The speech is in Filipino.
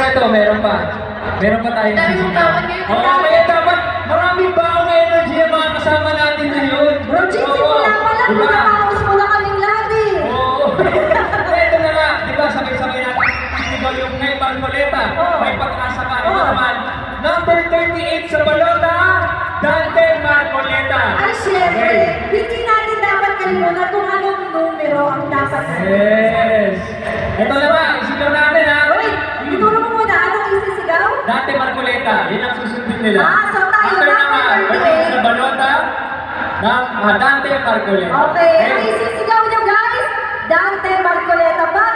ito, meron pa. Meron pa tayong Dahil yung tawag ngayon. Oo, kaya dapat maraming baong energy ang mga kasama natin ngayon. Bro, Jinsi, wala pa lang. Diba? Pinapakaos mo na kaming lahat eh. Oo. Ito na nga, di ba sabay-sabay natin sinigaw yung kay Marcoleta. May pag-asa ka. Ito naman, number 38 sa balota, Dante Marcoleta. Ay, syempre, hindi natin dapat kalimutan kung anong numero ang dapat natin. Yes. Ito naman, isigaw natin ha. Uy, ituro mo muna, anong isisigaw? Dante Marcoleta, yun ang susundin nila. So tayo After na, naman, birthday. sa balota, Dante Marcoleta. Okay, ang isisigaw nyo guys, Dante Marcoleta ba?